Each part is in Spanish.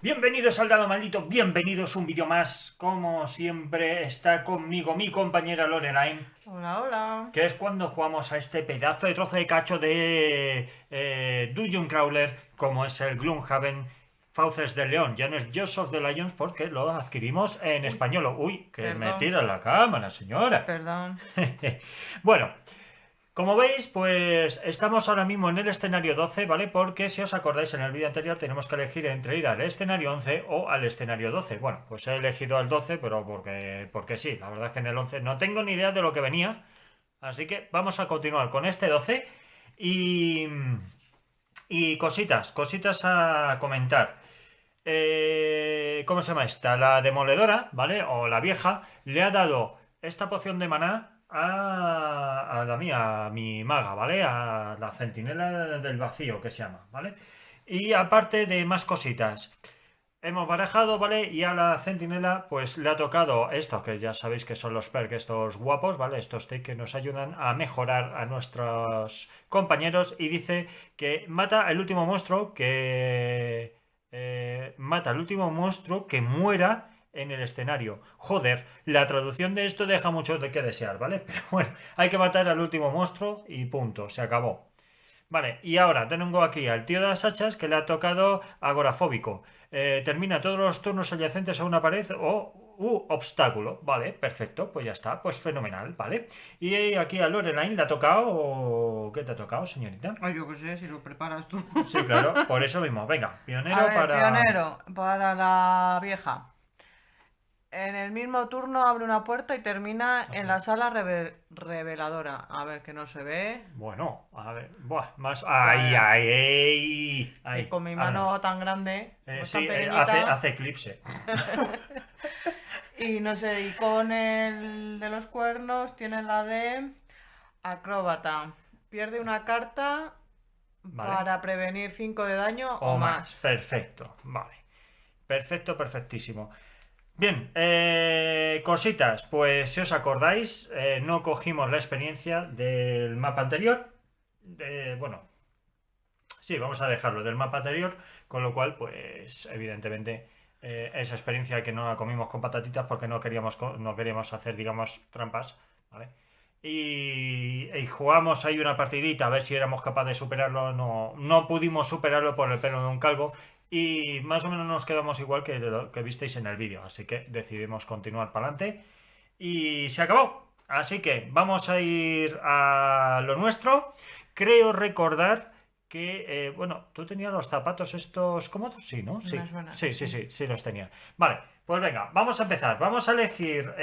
Bienvenidos al Dado Maldito, bienvenidos a un vídeo más. Como siempre está conmigo mi compañera Lorelaine, Hola, hola. que es cuando jugamos a este pedazo de trozo de cacho de Dungeon Crawler, como es el Gloomhaven Fauces del León. Ya no es Jaws of the Lions porque lo adquirimos en Uy, español. Uy, que me perdón, tira la cámara, señora. perdón. Bueno, como veis, pues estamos ahora mismo en el escenario 12, ¿vale? Porque si os acordáis en el vídeo anterior tenemos que elegir entre ir al escenario 11 o al escenario 12. Bueno, pues he elegido el 12, pero porque sí, la verdad es que en el 11 no tengo ni idea de lo que venía. Así que vamos a continuar con este 12 y, y cositas a comentar. ¿Cómo se llama esta? La demoledora, ¿vale? O la vieja, le ha dado esta poción de maná a la mía, a mi maga, ¿vale? A la centinela del vacío que se llama, ¿vale? Y aparte de más cositas. Hemos barajado, ¿vale? Y a la centinela, pues le ha tocado esto, que ya sabéis que son los perks estos guapos, ¿vale? Estos tics que nos ayudan a mejorar a nuestros compañeros. Y dice que mata el último monstruo que. Mata al último monstruo que muera en el escenario. Joder, la traducción de esto deja mucho de que desear, ¿vale? Pero bueno, hay que matar al último monstruo y punto, se acabó. Vale, y ahora tengo aquí al tío de las hachas que le ha tocado agorafóbico. Termina todos los turnos adyacentes a una pared o obstáculo. Vale, perfecto, pues ya está, pues fenomenal, ¿vale? Y aquí a Lorelaine le ha tocado. ¿Qué te ha tocado, señorita? Ay, yo qué sé, si lo preparas tú. Sí, claro, por eso mismo. Venga, A pionero ver, para. pionero, para la vieja. En el mismo turno abre una puerta y termina en la sala reveladora. A ver, que no se ve. Bueno, a ver, buah, más. ¡Ay, Vale, ay, ay! que ¡Ay! con mi mano Vámonos. tan grande, pues tan Sí, hace, pequeñita. hace eclipse. Y no sé, y con el de los cuernos tiene la de acróbata. Pierde una carta ¿Vale? para prevenir 5 de daño O o más. más. Perfecto, vale. Perfecto, perfectísimo. Bien, cositas. Pues si os acordáis, no cogimos la experiencia del mapa anterior. Bueno, sí, vamos a dejarlo del mapa anterior, con lo cual, pues evidentemente esa experiencia que no la comimos con patatitas porque no queríamos hacer, digamos, trampas, ¿vale? Y jugamos ahí una partidita a ver si éramos capaces de superarlo. No, no pudimos superarlo por el pelo de un calvo. Y más o menos nos quedamos igual que lo que visteis en el vídeo. Así que decidimos continuar para adelante. Y se acabó. Así que vamos a ir a lo nuestro. Creo recordar que, bueno, tú tenías los zapatos estos cómodos, sí, ¿no? Me Sí, suena, sí, sí, sí. sí, sí los tenía. Vale, pues venga, vamos a empezar. Vamos a elegir,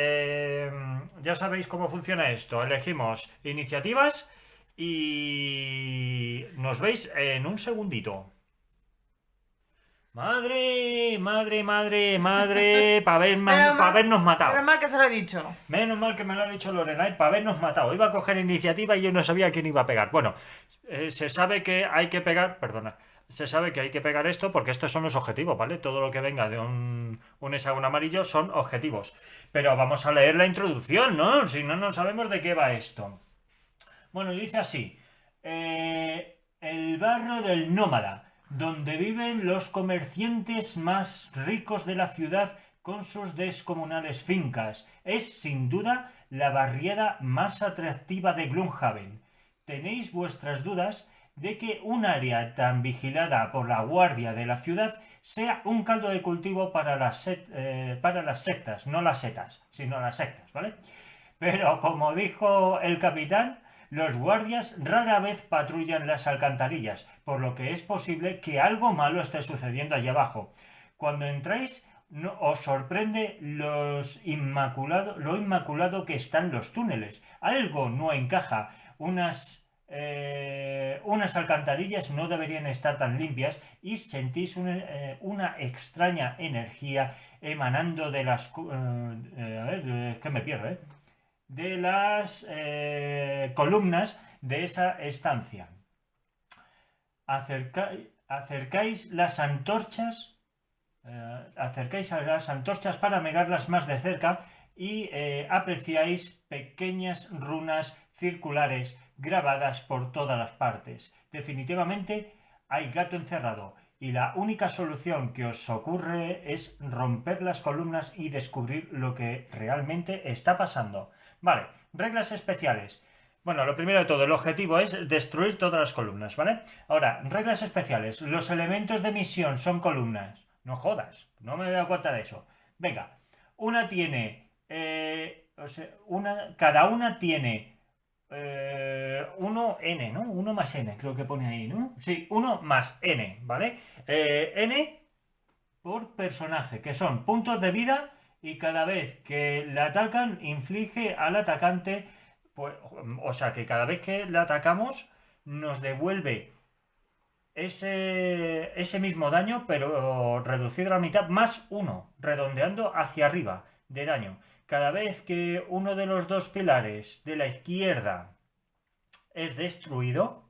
ya sabéis cómo funciona esto. Elegimos iniciativas y nos veis en un segundito. Madre, madre, madre, madre, para habernos Menos matado. mal que se lo he dicho. Menos mal que me lo ha dicho Lorelai para habernos matado. Iba a coger iniciativa y yo no sabía quién iba a pegar. Bueno, se sabe que hay que pegar. Perdona. Se sabe que hay que pegar esto porque estos son los objetivos, ¿vale? Todo lo que venga de un hexágono amarillo son objetivos. Pero vamos a leer la introducción, ¿no? Si no, no sabemos de qué va esto. Bueno, dice así. El barrio del Nómada, donde viven los comerciantes más ricos de la ciudad con sus descomunales fincas. Es, sin duda, la barriada más atractiva de Gloomhaven. Tenéis vuestras dudas de que un área tan vigilada por la guardia de la ciudad sea un caldo de cultivo para las sectas, no las setas, sino las sectas, ¿vale? Pero como dijo el capitán, los guardias rara vez patrullan las alcantarillas, por lo que es posible que algo malo esté sucediendo allá abajo. Cuando entráis, os sorprende lo inmaculado que están los túneles. Algo no encaja. Unas alcantarillas no deberían estar tan limpias y sentís una extraña energía emanando de las. A ver, es que me pierdo, ¿eh? De las columnas de esa estancia. Acercáis las antorchas, acercáis a las antorchas para mirarlas más de cerca y apreciáis pequeñas runas circulares grabadas por todas las partes. Definitivamente hay gato encerrado y la única solución que os ocurre es romper las columnas y descubrir lo que realmente está pasando. Vale, reglas especiales. Bueno, lo primero de todo, el objetivo es destruir todas las columnas, ¿vale? Ahora, reglas especiales. Los elementos de misión son columnas. No jodas, no me he dado cuenta de eso. Venga, una tiene... cada una tiene 1n, ¿no? 1 más n, creo que pone ahí, ¿no? Sí, 1 más n, ¿vale? N por personaje, que son puntos de vida y cada vez que le atacan inflige al atacante, pues, o sea que cada vez que le atacamos nos devuelve ese mismo daño, pero reducido a la mitad, más 1, redondeando hacia arriba de daño. Cada vez que uno de los dos pilares de la izquierda es destruido,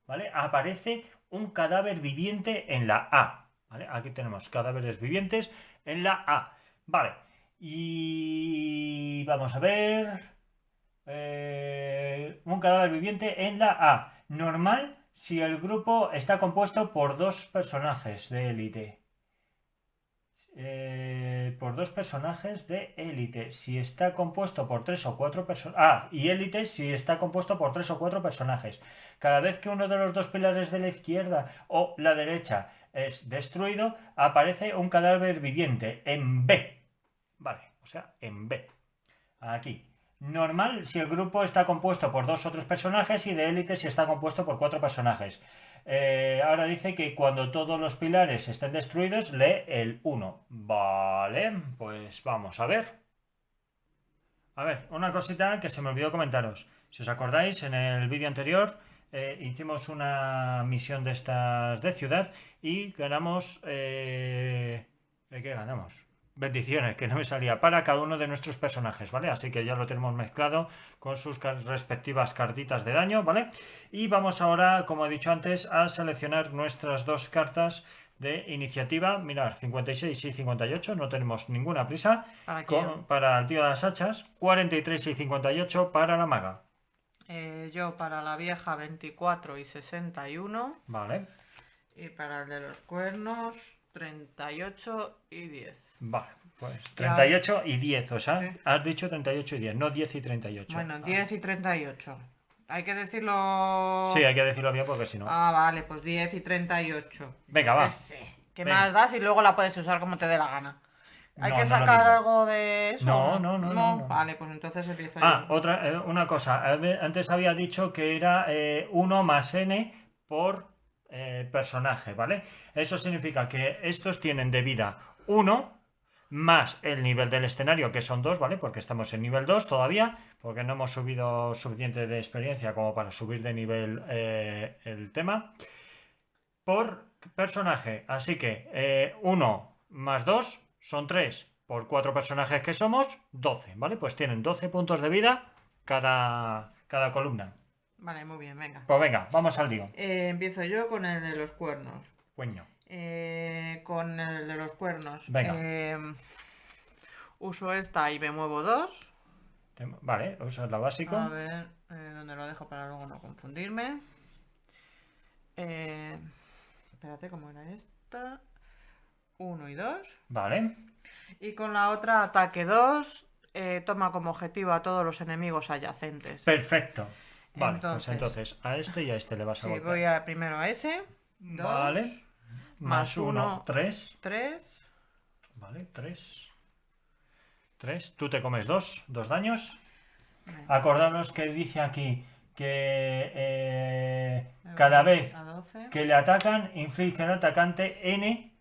¿vale? Aparece un cadáver viviente en la A, ¿vale? Aquí tenemos cadáveres vivientes en la A, ¿vale? Y vamos a ver... un cadáver viviente en la A. Normal si el grupo está compuesto por dos personajes de élite. Por dos personajes de élite. Si está compuesto por 3 o 4 personajes. Ah, y élite si está compuesto por 3 o 4 personajes. Cada vez que uno de los dos pilares de la izquierda o la derecha es destruido, aparece un cadáver viviente en B. Vale, o sea, en B. Aquí. Normal si el grupo está compuesto por 2 o 3 personajes y de élite si está compuesto por 4 personajes. Ahora dice que cuando todos los pilares estén destruidos, lee el 1. Vale, pues vamos a ver. A ver, una cosita que se me olvidó comentaros. Si os acordáis, en el vídeo anterior hicimos una misión de estas de ciudad y ganamos... ¿qué ganamos? Bendiciones, que no me salía, para cada uno de nuestros personajes, ¿vale? Así que ya lo tenemos mezclado con sus respectivas cartitas de daño, ¿vale? Y vamos ahora, como he dicho antes, a seleccionar nuestras dos cartas de iniciativa. Mirad, 56 y 58, no tenemos ninguna prisa. Para el tío de las hachas, 43 y 58 para la maga. Yo para la vieja 24 y 61. Vale. Y para el de los cuernos 38 y 10. Vale, pues 38 y 10, o sea, sí. Has dicho 38 y 10, no 10 y 38. Bueno, 10 y 38. Hay que decirlo... Sí, hay que decirlo bien porque si no... Ah, vale, pues 10 y 38. Venga, va. ¿Qué más das? Y luego la puedes usar como te dé la gana. ¿Hay que No sacar algo de eso? No. Vale, pues entonces empiezo yo. Ah, una cosa. Antes había dicho que era 1 más n por personaje, ¿vale? Eso significa que estos tienen de vida 1 más el nivel del escenario, que son 2, ¿vale? Porque estamos en nivel 2 todavía, porque no hemos subido suficiente de experiencia como para subir de nivel el tema. Por personaje. Así que 1 más 2 son 3. Por 4 personajes que somos, 12, ¿vale? Pues tienen 12 puntos de vida cada columna. Vale, muy bien, venga. Pues venga, vamos al lío. Empiezo yo con el de los cuernos. Cueño. Con el de los cuernos. Venga. Uso esta y me muevo 2. Vale, usas la básica. A ver, ¿dónde lo dejo para luego no confundirme? Espérate, ¿cómo era esta? 1 y 2. Vale. Y con la otra, ataque 2. Toma como objetivo a todos los enemigos adyacentes. Perfecto. Vale, pues entonces a este y a este le vas a golpear. Voy primero a ese. 2. Vale. Más 1, 3. 3. Vale, 3. 3. Tú te comes 2 daños. Acordaros que dice aquí que cada vez que le atacan, inflige al atacante n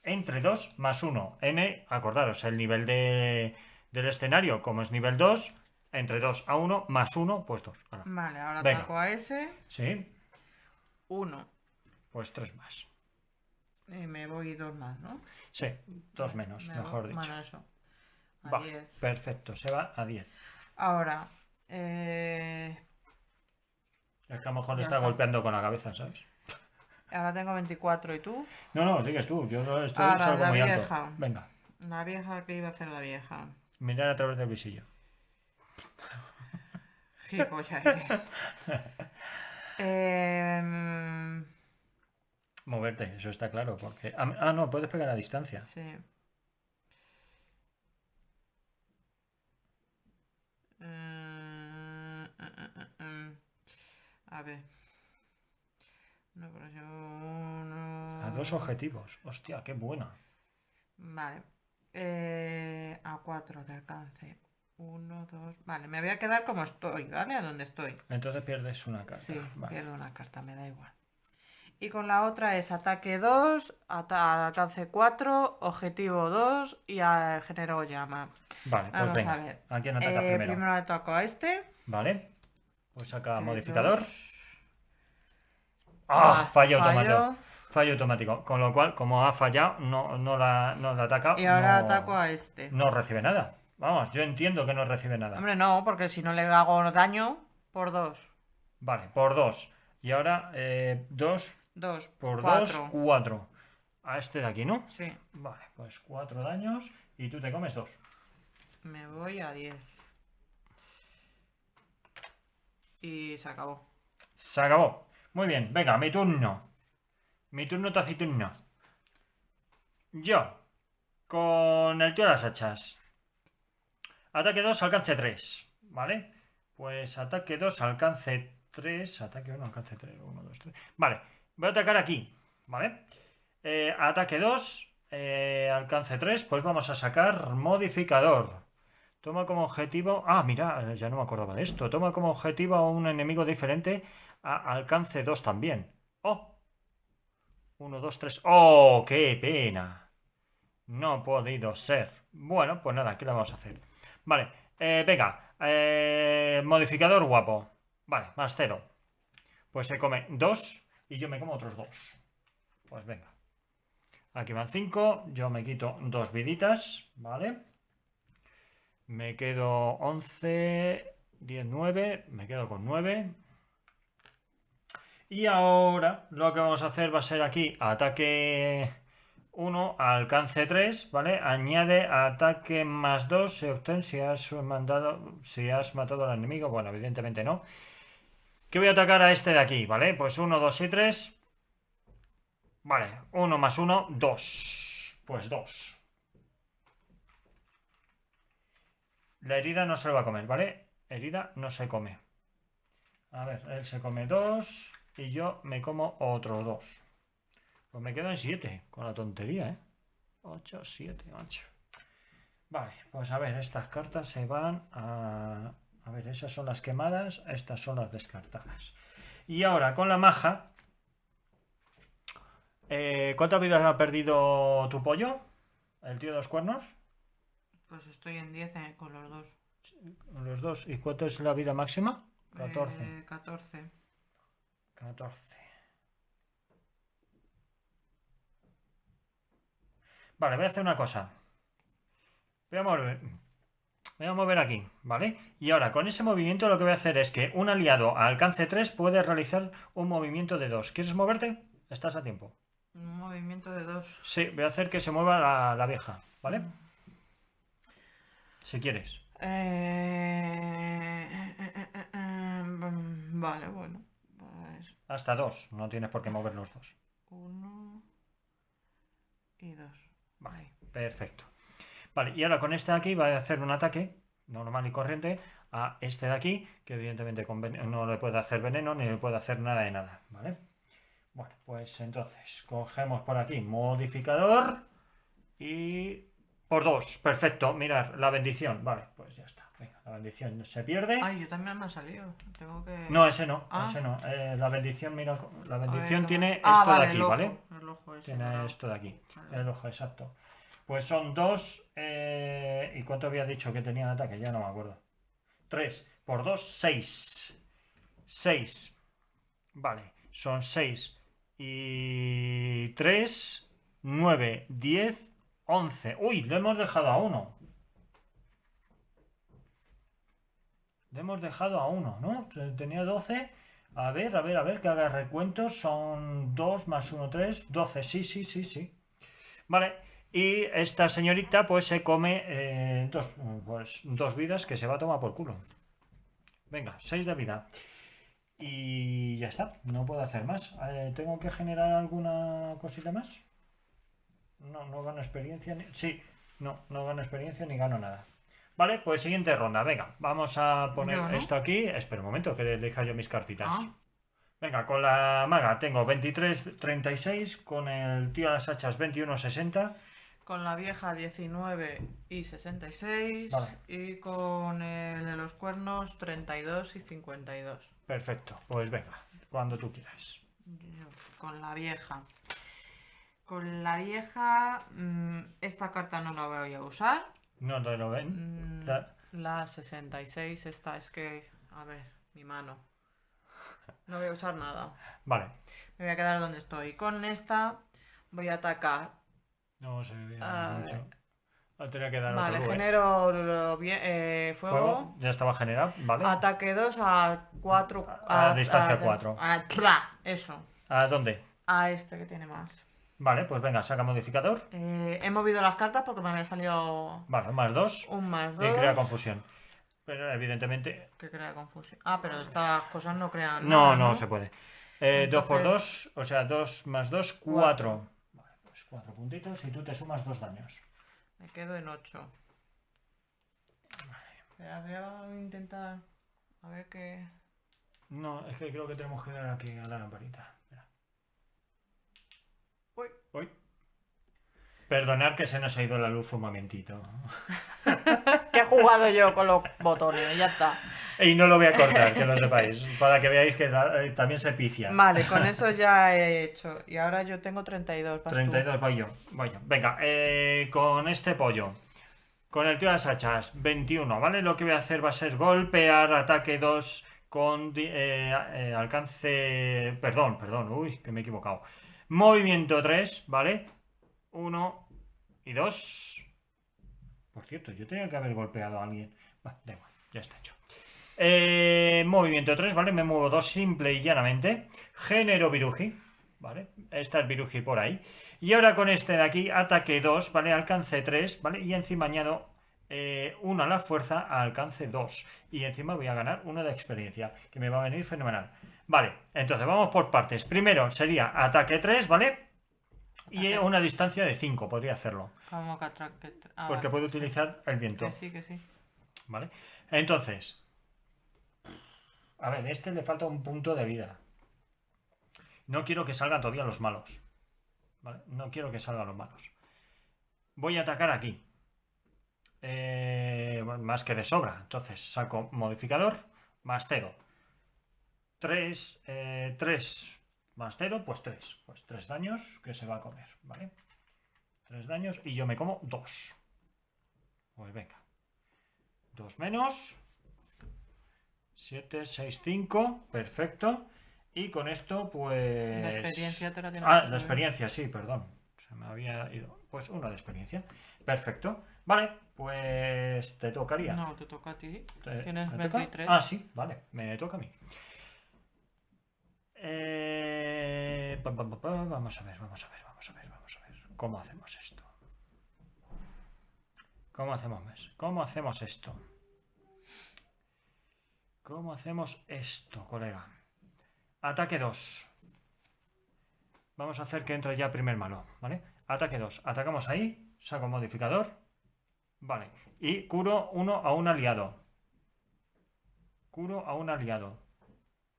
entre 2 más 1. N, acordaros, el nivel del escenario, como es nivel 2, entre 2 a 1 más 1, pues 2. Vale, ahora ataco a ese. Sí. 1. Pues 3 más. Y me voy 2 más, ¿no? Sí, 2 menos, mejor dicho. Bueno, eso. Va, 10. Perfecto, se va a 10. Ahora, es que a lo mejor le está golpeando con la cabeza, ¿sabes? Ahora tengo 24, ¿y tú? No, sigues tú. Yo estoy salgo muy alto. Venga. La vieja, ¿qué iba a hacer la vieja? Mirar a través del visillo. Gilipollas eres. moverte, eso está claro. Porque... Ah, no, puedes pegar a distancia. Sí. A ver. A 2 objetivos. Hostia, qué buena. Vale. A 4 de alcance. 1, 2. Vale, me voy a quedar como estoy, ¿vale? A donde estoy. Entonces pierdes una carta. Sí, vale. pierdo una carta, me da igual. Y con la otra es ataque 2, alcance 4, objetivo 2 y genero llama. Vale, pues Vamos venga. a ver. ¿A quién ataca primero? Primero ataco a este. Vale. Pues saca que modificador. 2. ¡Ah! Fallo fallo. automático. Fallo automático. Con lo cual, como ha fallado, no la ataca. Y ahora no- ataco a este. No recibe nada. Vamos, yo entiendo que no recibe nada. Hombre, no, porque si no le hago daño, por 2. Vale, por 2. Y ahora 2 2 por 2, 4. 4. A este de aquí, ¿no? Sí. Vale, pues 4 daños y tú te comes 2. Me voy a 10. Y se acabó. Se acabó. Muy bien, venga, mi turno. Mi turno taciturno. Yo, con el tío de las hachas. Ataque 2, alcance 3. ¿Vale? Pues ataque 2, alcance 3. Ataque 1, alcance 3. 1, 2, 3. Vale, voy a atacar aquí. ¿Vale? Ataque 2, alcance 3. Pues vamos a sacar modificador. Toma como objetivo... Ah, mira, ya no me acordaba de esto. Toma como objetivo a un enemigo diferente a alcance 2 también. ¡Oh! 1, 2, 3. ¡Oh, qué pena! No ha podido ser. Bueno, pues nada, ¿qué le vamos a hacer? Vale, venga. Modificador guapo. Vale, más 0. Pues se come 2 y yo me como otros 2. Pues venga. Aquí van 5. Yo me quito 2 viditas. Vale. Me quedo 11, 10, 9. Me quedo con 9. Y ahora lo que vamos a hacer va a ser aquí ataque 1, alcance 3, ¿vale? Añade ataque más 2, se obtiene si has matado al enemigo. Bueno, evidentemente no. ¿Qué voy a atacar a este de aquí, ¿vale? Pues 1, 2 y 3. Vale, 1 más 1, 2. Pues 2. La herida no se lo va a comer, ¿vale? Herida no se come. A ver, él se come 2 y yo me como otros 2. Pues me quedo en 7, con la tontería, ¿eh? 8, 7, 8. Vale, pues a ver, estas cartas se van a... A ver, esas son las quemadas, estas son las descartadas. Y ahora, con la maja... ¿cuántas vidas ha perdido tu pollo? ¿El tío de los cuernos? Pues estoy en 10 con los dos. Los dos. ¿Y cuánto es la vida máxima? 14. 14. 14. Vale, voy a hacer una cosa. Voy a mover aquí, ¿vale? Y ahora, con ese movimiento lo que voy a hacer es que un aliado a alcance 3 puede realizar un movimiento de 2. ¿Quieres moverte? Estás a tiempo. Un movimiento de 2. Sí, voy a hacer que se mueva la vieja, ¿vale? Si quieres. Vale, bueno. Pues Hasta 2, no tienes por qué mover los 2. 1 y 2. Vale, perfecto. Vale, y ahora con este de aquí va a hacer un ataque normal y corriente a este de aquí, que evidentemente no le puede hacer veneno ni le puede hacer nada de nada, ¿vale? Bueno, pues entonces cogemos por aquí modificador y por 2, perfecto, mirar, la bendición, vale, pues ya está. Venga, la bendición se pierde. Ay, yo también me ha salido. Tengo que... No, ese no, Ah. ese no. La bendición, mira, la A ver, bendición ¿cómo? tiene Ah, esto vale, de aquí, el ojo, ¿vale? El ojo ese, Tiene ¿no? esto de aquí, Vale. el ojo, exacto. Pues son 2, ¿y cuánto había dicho que tenía de ataque? Ya no me acuerdo. 3 por 2, 6. 6. Vale, son 6 y 3, 9, 10, 11. Uy, le hemos dejado a 1. Le hemos dejado a 1, ¿no? Tenía 12. A ver, que haga recuentos. Son 2 más 1, 3. 12, sí. Vale, y esta señorita pues se come 2 vidas que se va a tomar por culo. Venga, 6 de vida. Y ya está, no puedo hacer más. ¿Tengo que generar alguna cosita más? No gano experiencia ni... Sí, no gano experiencia ni gano nada. Vale, pues siguiente ronda. Venga, vamos a poner Yo, ¿no? esto aquí. Espera un momento, que deja yo mis cartitas. Ah, Venga, con la maga tengo 23,36. Con el tío de las hachas 21,60. con la vieja 19 y 66. Vale. Y con el de los cuernos 32 y 52. Perfecto, pues venga, cuando tú quieras. Yo, con la vieja. Con la vieja, esta carta no la voy a usar. No te lo ven. La 66, esta es que... A ver, mi mano. No voy a usar nada. Vale. Me voy a quedar donde estoy. Con esta voy a atacar. No se ve A mucho. ver. Va a tener que dar Vale, otro lugar. genero fuego. Ya estaba generado, ¿vale? Ataque 2 a 4. A distancia 4. Eso. ¿A dónde? A este que tiene más. Vale, pues venga, saca modificador. He movido las cartas porque me había salido Vale, más 2. un más Y crea 2. confusión. Pero evidentemente... Que crea confusión. Ah, pero estas cosas no crean No, nada, no se puede. 2 por Entonces- 2, o sea, 2 más 2, 4. Vale, pues 4 puntitos y tú te sumas 2 daños. Me quedo en 8. Espera, voy a intentar. A ver qué. No, es que creo que tenemos que dar aquí a la lamparita. Mira. Uy. Uy. Perdonad que se nos ha ido la luz un momentito. Que he jugado yo con los botones, ya está. Y no lo voy a cortar, que lo sepáis. Para que veáis que también se picia. Vale, con eso ya he hecho. Y ahora yo tengo 32. vas tú. 32, voy yo. Venga, con este pollo. Con el tío de las hachas, 21, ¿vale? Lo que voy a hacer va a ser golpear, ataque 2 con alcance... Perdón, uy, que me he equivocado. Movimiento 3, ¿vale? 1 y 2. Por cierto, yo tenía que haber golpeado a alguien. Da igual, ya está hecho. Movimiento 3, ¿vale? Me muevo 2 simple y llanamente. Género Viruji, ¿vale? Está el Viruji por ahí. Y ahora con este de aquí, ataque 2, ¿vale? Alcance 3, ¿vale? Y encima añado 1 a la fuerza a alcance 2. Y encima voy a ganar 1 de experiencia, que me va a venir fenomenal. Vale, entonces vamos por partes. Primero sería ataque 3, ¿vale? Y Ataque. una distancia de 5, podría hacerlo. Como que atraque. Porque puedo utilizar el viento, Que sí, que sí. ¿vale? Entonces, a ver, este le falta un punto de vida. No quiero que salgan todavía los malos, ¿vale? No quiero que salgan los malos. Voy a atacar aquí. Bueno, más que de sobra. Entonces saco modificador más 0. 3 más 0, pues 3. Pues 3 daños que se va a comer, ¿vale? 3 daños y yo me como 2. Pues venga. 2 menos. 7, 6, 5. Perfecto. Y con esto, pues... La experiencia te la tienes Ah, que la subir. experiencia, sí, perdón. Se me había ido. Pues 1 de experiencia. Perfecto. Vale, pues te tocaría. No, te toca a ti. ¿Me Tienes toca? 23. Ah, sí, vale, me toca a mí. Vamos a ver. ¿Cómo hacemos esto? ¿Cómo hacemos esto? ¿Cómo hacemos esto, colega? Ataque 2. Vamos a hacer que entre ya primer malo, ¿vale? Ataque 2. Atacamos ahí, saco modificador. Vale. Y curo 1 a un aliado.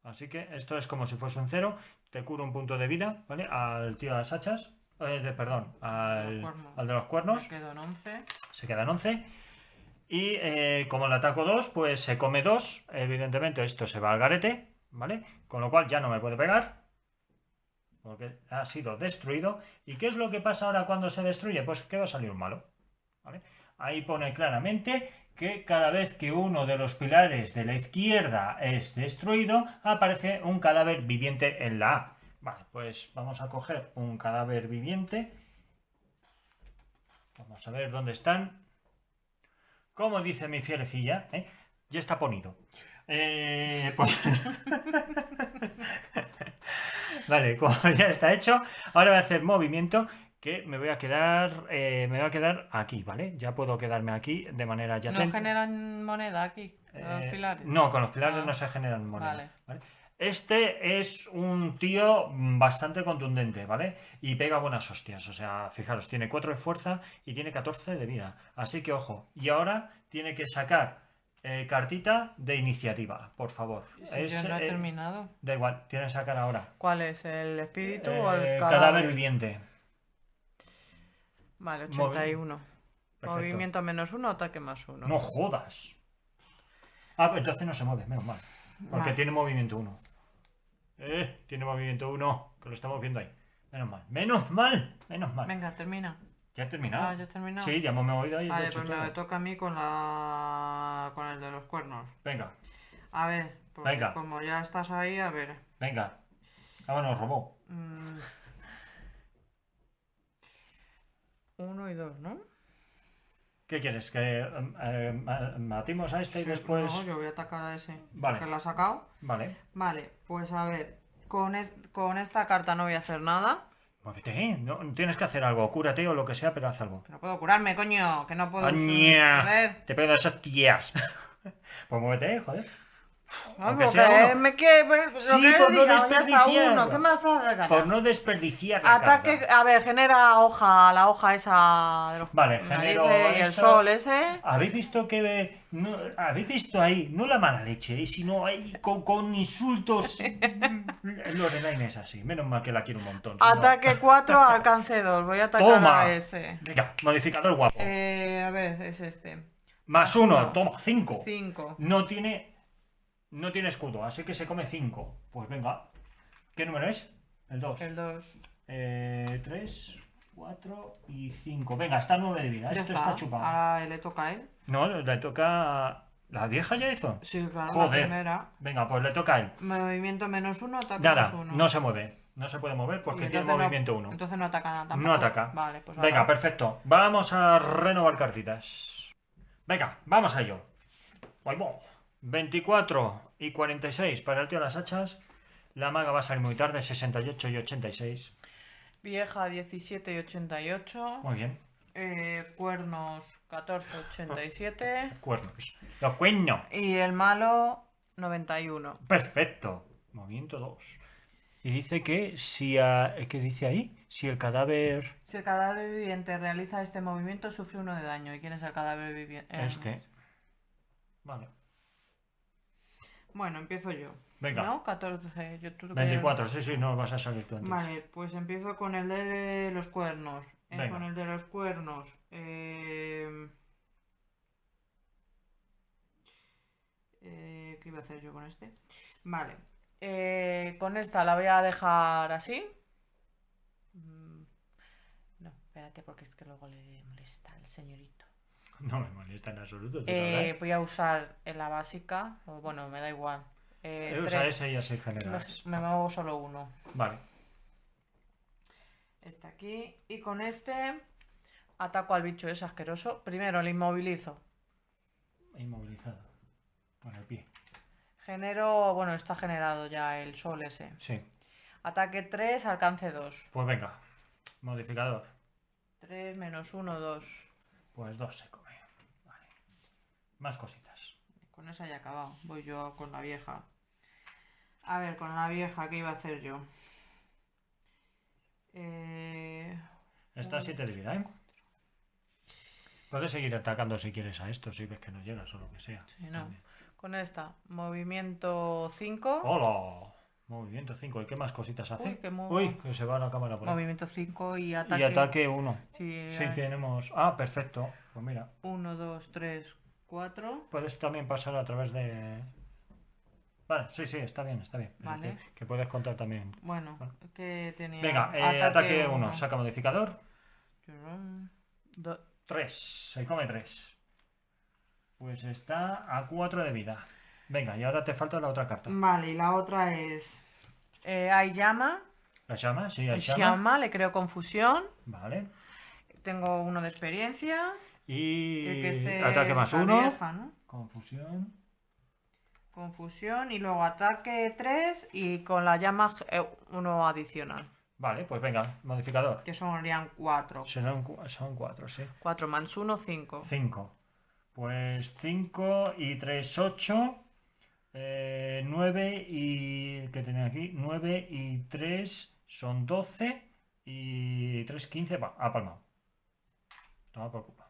Así que esto es como si fuese un 0. Te curo un punto de vida, ¿vale? Al tío de las hachas. Perdón, al de los cuernos. Me quedo en 11. Se quedan 11. Y como le ataco 2, pues se come 2. Evidentemente esto se va al garete, ¿vale? Con lo cual ya no me puede pegar, porque ha sido destruido. ¿Y qué es lo que pasa ahora cuando se destruye? Pues que va a salir un malo, ¿vale? Ahí pone claramente que cada vez que uno de los pilares de la izquierda es destruido, aparece un cadáver viviente en la A. Vale, pues vamos a coger un cadáver viviente. Vamos a ver dónde están. Como dice mi fierecilla, ya está ponido. Pues... Vale, como ya está hecho, ahora voy a hacer movimiento, que me voy a quedar aquí, ¿vale? Ya puedo quedarme aquí de manera ¿No adyacente. generan moneda aquí? Los pilares. No, con los pilares Ah, no se generan moneda. vale. ¿vale? Este es un tío bastante contundente, ¿vale? Y pega buenas hostias. O sea, fijaros, tiene 4 de fuerza y tiene 14 de vida. Así que ojo. Y ahora tiene que sacar cartita de iniciativa, por favor. Si yo no he terminado. Da igual, tiene que sacar ahora. ¿Cuál es? ¿El espíritu o el Cadáver cadáver? viviente. Vale, 81. Perfecto. Movimiento -1, ataque +1. No jodas. Ah, entonces no se mueve, menos mal. Porque Vale. tiene movimiento 1. Tiene movimiento 1, que lo estamos viendo ahí. Menos mal, menos mal, menos mal. Venga, termina. ¿Ya has terminado? Ah, ¿ya has terminado? Sí, ya me he oído ahí. Vale, pues me toca a mí con el de los cuernos. Venga, A ver, pues Venga. como ya estás ahí, a ver. venga. Vámonos, robó. 1 y 2, ¿no? ¿Qué quieres? ¿Que matimos a este y Sí, después...? No, yo voy a atacar a ese. Vale. Que la ha sacado. Vale. Vale, pues a ver. Con esta carta no voy a hacer nada. Muévete, no, tienes que hacer algo. Cúrate o lo que sea, pero haz algo. Que no puedo curarme, coño. Que no puedo. ¡Coña! Joder. Te pego de esas tías. Pues muévete, joder. No, Aunque porque sea uno. me quiere. Sí, por no ya está desperdiciar. uno. ¿Qué más da? Por no desperdiciar la Ataque, carta. a ver, genera la hoja esa de los Vale, narices genero y el esto. sol ese. ¿Habéis visto que... no, habéis visto ahí, no la mala leche, sino ahí con insultos? Lorena es así, menos mal que la quiero un montón. si no- Ataque 4, alcance 2. Voy a atacar Toma. a ese. Venga, modificador guapo. A ver, es este. Más 1, toma, 5. 5. No tiene escudo, así que se come 5. Pues venga. ¿Qué número es? El 2. El 2. 3, 4 y 5. Venga, está 9 de vida. Ya Esto está. está chupado. Ahora le toca a él. No, le toca... ¿La vieja ya hizo? Sí, claro, la Joder. primera. Venga, pues le toca a él. Movimiento -1, ataque Nada, +1. no se mueve. No se puede mover porque tiene movimiento 1. Entonces no ataca nada tampoco. No ataca. Vale, pues Venga, ahora. perfecto. Vamos a renovar cartitas. Venga, vamos a ello. Ahí va. 24 y 46 para el tío de las hachas. La maga va a salir muy tarde, 68 y 86. Vieja 17 y 88. Muy bien. Cuernos 14, 87. Cuernos. Los cuernos. Y el malo 91. Perfecto. Movimiento 2. Y dice que si... ¿qué dice ahí? Si el cadáver... Si el cadáver viviente realiza este movimiento, sufre 1 de daño. ¿Y quién es el cadáver viviente? Este. Vale. Bueno, empiezo yo. Venga. ¿No? 14. Tú 24, sí, no vas a salir tú antes. Vale, pues empiezo con el de los cuernos. Venga. Con el de los cuernos. ¿Qué iba a hacer yo con este? Vale. Con esta la voy a dejar así. No, espérate porque es que luego le molesta al señorito. No me molesta en absoluto. tú sabrás. Voy a usar en la básica. O bueno, me da igual. Usa ese y así generas. Me muevo solo uno. Vale. Este aquí. Y con este ataco al bicho ese asqueroso. Primero le inmovilizo. Inmovilizado. Con el pie. Genero. Bueno, está generado ya el sol ese. Sí. Ataque 3, alcance 2. Pues venga. Modificador. 3 menos 1, 2. Pues 2 se come. Vale. Más cositas. Con esa ya he acabado. Voy yo con la vieja. A ver, con la vieja, ¿qué iba a hacer yo? Está a 7 de vida, ¿eh? Puedes seguir atacando si quieres a esto, si ves que no llegas o lo que sea. Sí, no. También. Con esta, movimiento 5. ¡Hola! Movimiento 5. ¿Y qué más cositas hace? Uy, que Uy, que se va la cámara por ahí. Movimiento 5 y ataque. Y ataque 1. Sí, Sí, tenemos... Ah, perfecto. Pues mira, 1, 2, 3, 4. puedes también pasar a través de... Vale, sí, está bien, está bien. Vale. Que puedes contar también. Bueno, que tenía. Venga, ataque 1. Saca modificador. 3. Se come 3. Pues está a 4 de vida. Venga, y ahora te falta la otra carta. Vale, y la otra es. Hay llama. ¿La llama? Sí, hay llama. Llama, le creo confusión. Vale. Tengo 1 de experiencia. Y El que esté ataque más la 1. vieja, ¿no? Confusión. Confusión y luego ataque 3 y con la llama 1 adicional. Vale, pues venga, modificador. Que serían 4. Son 4, sí. 4 más 1, 5. 5. Pues 5 y 3, 8. 9 y... ¿Qué tenía aquí? 9 y 3 son 12 y 3, 15. Va, ha palmado. Toma por culo.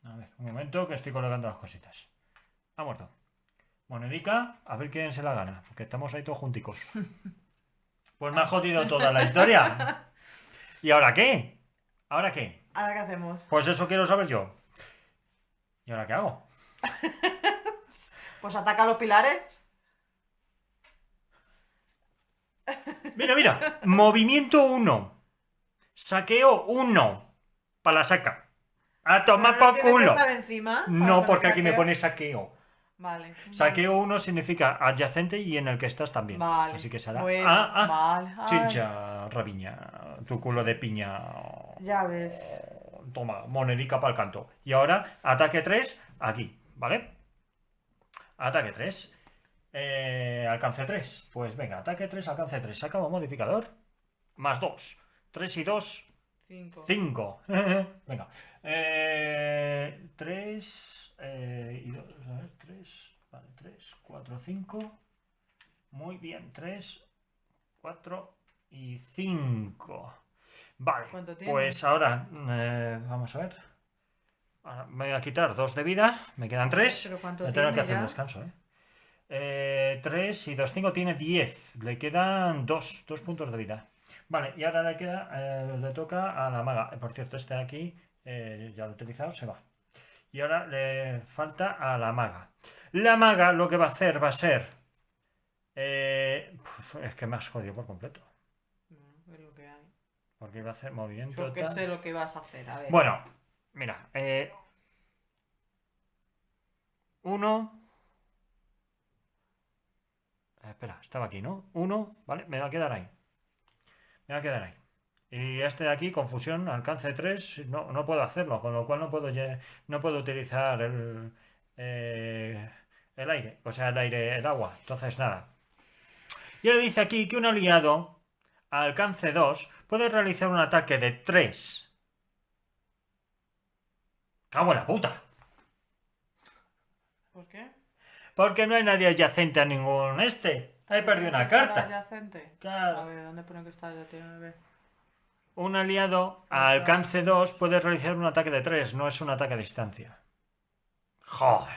A ver, un momento que estoy colocando las cositas. Ha muerto. Monedica, a ver quién se la gana, porque estamos ahí todos junticos. Pues me ha jodido toda la historia. ¿Y ahora qué? ¿Ahora qué? ¿Ahora qué hacemos? Pues eso quiero saber yo. ¿Y ahora qué hago? Pues ataca a los pilares. Mira, mira. Movimiento 1. Saqueo 1. Para la saca. A tomar Pero no por tiene que culo. estar encima para No, que porque me aquí me saqueo. pone saqueo. Vale. Saqueo 1 significa adyacente y en el que estás también. Vale. Así que será. Bueno, vale. Ay, Chincha, rabiña. Tu culo de piña. ya ves. Toma, monedica para el canto. Y ahora, ataque 3, aquí, ¿vale? Ataque 3. Alcance 3. Pues venga, ataque 3, alcance 3. Saca un modificador. Más 2. 3 y 2. 5. 5. Venga. 3 y 2. A ver, 3. Vale, 3, 4, 5. Muy bien. 3, 4 y 5. Vale. ¿Cuánto tiene? Pues ahora, vamos a ver. Ahora me voy a quitar 2 de vida. Me quedan 3. ¿Pero cuánto Voy a tener que tiene hacer un ya? descanso, 3 y 2, 5 tiene 10. Le quedan 2 puntos de vida. Vale, y ahora le toca a la maga. Por cierto, este de aquí, ya lo he utilizado, se va. Y ahora le falta a la maga. La maga lo que va a hacer va a ser... es que me has jodido por completo. No, es lo que hay. Porque iba a hacer movimiento... Yo que tal. sé lo que vas a hacer, a ver. Bueno, mira. 1... espera, estaba aquí, ¿no? 1, ¿vale? Me va a quedar ahí. Me va a quedar ahí. Y este de aquí, confusión, alcance 3, no puedo hacerlo, con lo cual no puedo utilizar el aire, o sea, el agua. Entonces, nada. Y ahora dice aquí que un aliado a alcance 2 puede realizar un ataque de 3. ¡Cago en la puta! ¿Por qué? Porque no hay nadie adyacente a ningún este. He perdido una ¿Dónde está carta. adyacente? Claro. A ver, ¿dónde pone que está adyacente? A ver. Un aliado a alcance 2 puede realizar un ataque de 3, no es un ataque a distancia. Joder.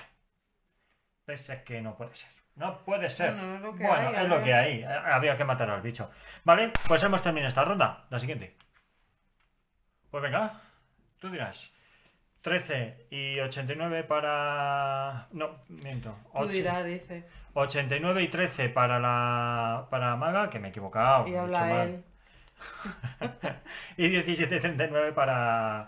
Ese que no puede ser. No puede ser. Bueno, es lo que Bueno, hay, a es lo ver. que hay. Había que matar al bicho. Vale, pues hemos terminado esta ronda. La siguiente. Pues venga, tú dirás. 13 y 89 para... No, miento. Tú dirás, dice. 89 y 13 para Maga, que me he equivocado. Y he habla hecho mal. él. Y 17 y 39 para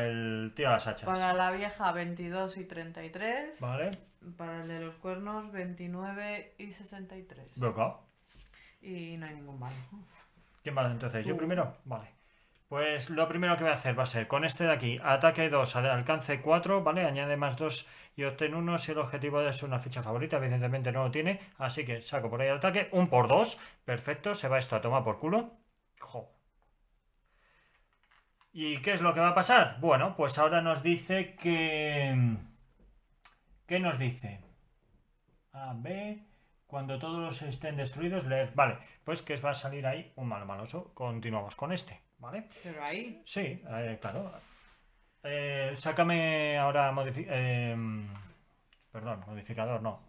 el tío de las hachas. Para la vieja 22 y 33. Vale. Para el de los cuernos 29 y 63. Bloqueado. Y no hay ningún malo. ¿Quién va entonces? ¿Yo Tú. primero? Vale. Pues lo primero que voy a hacer va a ser con este de aquí, ataque 2, alcance 4, ¿vale? Añade más 2 y obtén 1 si el objetivo es una ficha favorita, evidentemente no lo tiene, así que saco por ahí el ataque, 1 por 2, perfecto, se va esto a tomar por culo. Jo. ¿Y qué es lo que va a pasar? Bueno, pues ahora nos dice que... ¿Qué nos dice? A, B... Cuando todos los estén destruidos, leer. Vale, pues que va a salir ahí un malo maloso. Continuamos con este, ¿vale? Pero ahí. Sí, claro. Sácame ahora perdón, modificador, no.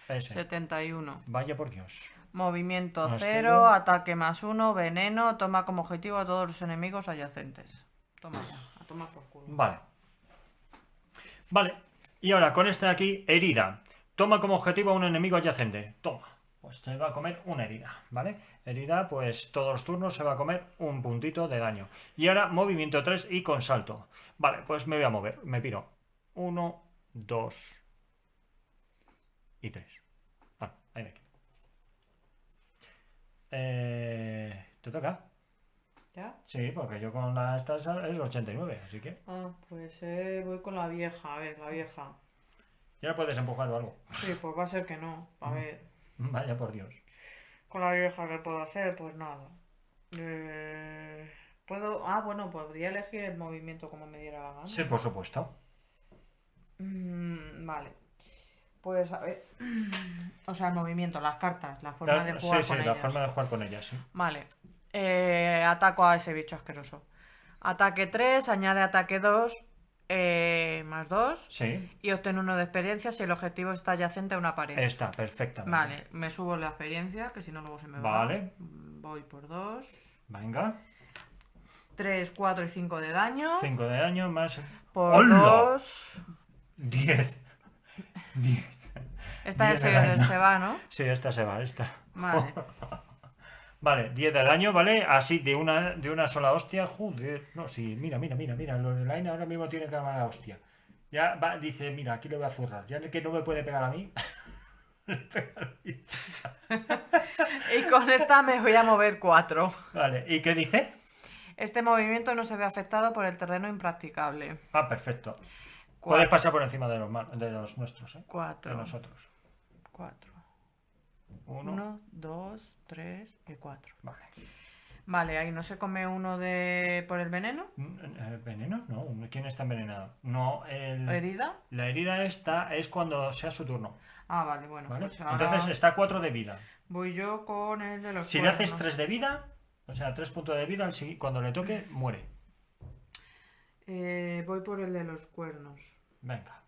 Ese. 71. Vaya por Dios. Movimiento No 0, escribo. ataque más 1, veneno, toma como objetivo a todos los enemigos adyacentes. Toma ya, a tomar por culo. Vale. Vale. Y ahora con este de aquí, herida. Toma como objetivo a un enemigo adyacente. Toma. Pues se va a comer una herida, ¿vale? Herida, pues todos los turnos se va a comer un puntito de daño. Y ahora movimiento 3 y con salto. Vale, pues me voy a mover. Me piro. 1, 2 y 3. Vale, ahí me quedo. ¿Te toca? ¿Ya? Sí, porque yo con la esta es 89, así que... Ah, pues voy con la vieja. A ver, la vieja. Ya puedes empujar o algo. Sí, pues va a ser que no. A ver. Vaya por Dios. Con la vieja, ¿qué puedo hacer? Pues nada. Puedo. Ah, bueno, podría elegir el movimiento como me diera la gana. Sí, por supuesto. Vale. Pues a ver. O sea, el movimiento, las cartas, la forma de jugar Sí, con la ellas. forma de jugar con ellas, sí. Vale. Ataco a ese bicho asqueroso. Ataque 3, añade ataque 2, más 2. Sí, Y obtén 1 de experiencia si el objetivo está adyacente a una pared. está perfectamente. Vale, me subo la experiencia, que si no luego se me va. Vale. Voy por 2. Venga. 3, 4 y 5 de daño. 5 de daño más... Por ¡Hola! 2. 10. 10. Esta 10 de es daño. se va, ¿no? Sí, esta se va, esta. Vale. Vale, 10 de daño, ¿vale? Así, de una sola hostia. Joder, no, sí, mira. Lorelaine ahora mismo tiene que armar la hostia. Ya va, dice, mira, aquí le voy a zurrar. Ya que no me puede pegar a mí. Le pega al bicho. Y con esta me voy a mover 4. Vale, ¿y qué dice? Este movimiento no se ve afectado por el terreno impracticable. Ah, perfecto. 4. Puedes pasar por encima de los nuestros, ¿eh? 4. De nosotros. 4. 1. 1, 2, 3 y 4. Vale. Vale, ahí no se come uno por el veneno. ¿Veneno? No, ¿quién está envenenado? No, ¿Herida? la herida esta es cuando sea su turno. Ah, vale, bueno. ¿Vale? Pues ahora Entonces está a 4 de vida. voy yo con el de los Si le haces cuernos. 3 de vida, o sea, 3 puntos de vida, cuando le toque, muere. Voy por el de los cuernos. Venga.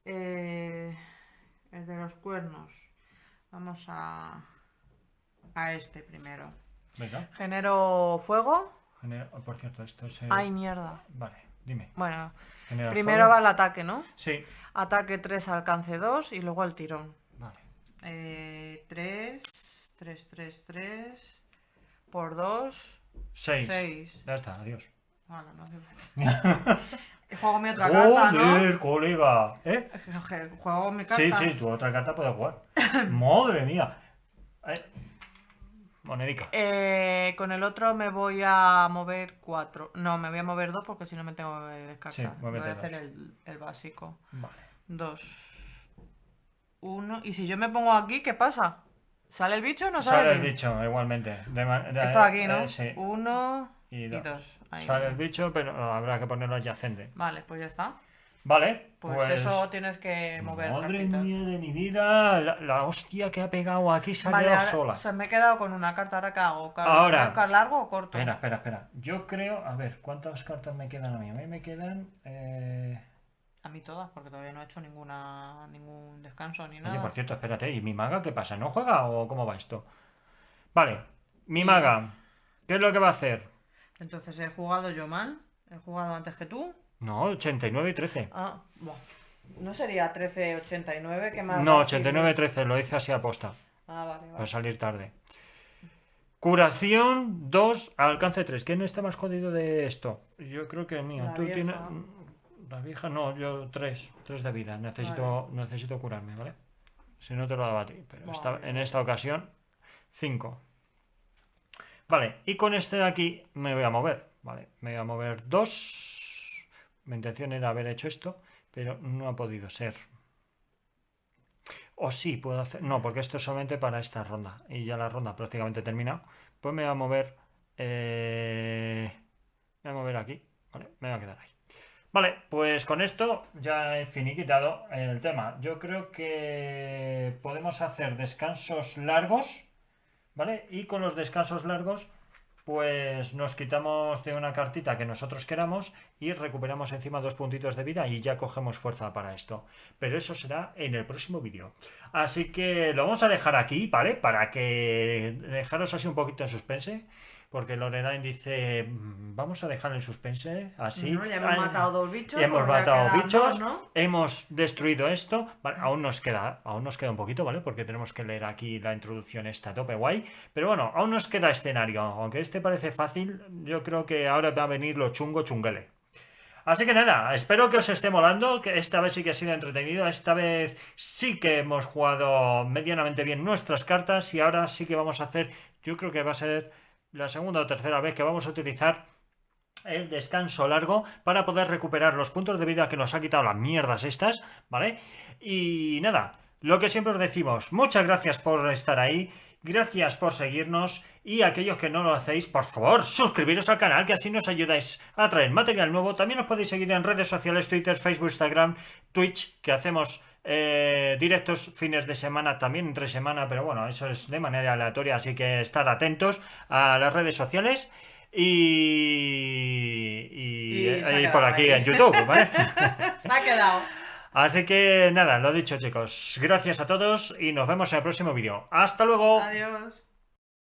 El de los cuernos. Vamos a este primero. Venga. Genero fuego. Por cierto, esto es... Ay, mierda. Vale, dime. Bueno, Genera primero fuego. va el ataque, ¿no? Sí. Ataque 3, alcance 2 y luego el tirón. Vale. 3, 3, 3, 3. Por 2. 6. 6. Ya está, adiós. Vale, no hace falta. Juego mi otra carta, ¿no? Joder, colega. ¿Eh? Juego mi carta. Sí, sí, tu otra carta puede jugar. Madre mía. Monedica. Con el otro me voy a mover 4. No, me voy a mover 2 porque si no me tengo que descartar. Sí, voy muévete a hacer dos. el básico. Vale. 2. 1. Y si yo me pongo aquí, ¿qué pasa? ¿Sale el bicho o no Sale sale el bicho, igualmente. Esto aquí, ¿no? Sí. 1 Y y dos. 2. Sale el bicho, pero habrá que ponerlo adyacente. Vale, pues ya está. Vale, Pues eso tienes que mover. Madre cartitas. mía de mi vida, la hostia que ha pegado aquí se ha Vale, quedado ahora, sola. o sea, me he quedado con una carta. ¿Ahora qué hago? Ahora. ¿Marcar largo o corto? Espera. Yo creo, a ver, ¿cuántas cartas me quedan a mí? A mí me quedan... A mí todas, porque todavía no he hecho ningún descanso ni Oye, nada. por cierto, espérate, ¿y mi maga qué pasa? ¿No juega o cómo va esto? Vale, mi maga, ¿qué es lo que va a hacer? Entonces he jugado yo mal. He jugado antes que tú. No, 89 y 13. Ah, bueno. ¿No sería 13-89? ¿Qué más? No, da? Sí. 89 y 13, lo hice así aposta, Ah, vale. para salir tarde. Curación 2, alcance 3. ¿Quién está más jodido de esto? Yo creo que el mío. La Tú vieja. tienes... La vieja no, yo 3 de vida. Necesito curarme, ¿vale? Si no te lo daba a ti. Pero Vale. en esta ocasión, 5. Vale, y con este de aquí me voy a mover. Vale, me voy a mover 2. Mi intención era haber hecho esto, pero no ha podido ser. O sí, puedo hacer... No, porque esto es solamente para esta ronda. Y ya la ronda prácticamente terminado. Pues me voy a mover... Me voy a mover aquí. Vale, me voy a quedar ahí. Vale, pues con esto ya he finiquitado el tema. Yo creo que podemos hacer descansos largos, ¿vale? Y con los descansos largos, pues nos quitamos de una cartita que nosotros queramos y recuperamos encima 2 puntitos de vida y ya cogemos fuerza para esto. Pero eso será en el próximo vídeo. Así que lo vamos a dejar aquí, ¿vale? Para que dejaros así un poquito en suspense. Porque Lorelaine dice, vamos a dejar en suspense, así. No, ya hemos matado 2 bichos. Y hemos pues ya matado quedan bichos, 2, ¿no? hemos destruido esto. Vale, aún nos queda un poquito, ¿vale? Porque tenemos que leer aquí la introducción esta tope guay. Pero bueno, aún nos queda escenario. Aunque este parece fácil, yo creo que ahora va a venir lo chunguele. Así que nada, espero que os esté molando, que esta vez sí que ha sido entretenido, esta vez sí que hemos jugado medianamente bien nuestras cartas y ahora sí que vamos a hacer, yo creo que va a ser la segunda o tercera vez que vamos a utilizar el descanso largo para poder recuperar los puntos de vida que nos ha quitado las mierdas estas, ¿vale? Y nada, lo que siempre os decimos, muchas gracias por estar ahí, gracias por seguirnos y aquellos que no lo hacéis, por favor, suscribiros al canal que así nos ayudáis a traer material nuevo. También os podéis seguir en redes sociales, Twitter, Facebook, Instagram, Twitch, que hacemos directos fines de semana también, entre semana, pero bueno, eso es de manera aleatoria, así que estar atentos a las redes sociales Y se ha y quedado por aquí ahí. en YouTube, ¿vale? Se ha quedado. Así que nada, lo dicho chicos, gracias a todos y nos vemos en el próximo vídeo. ¡Hasta luego! Adiós.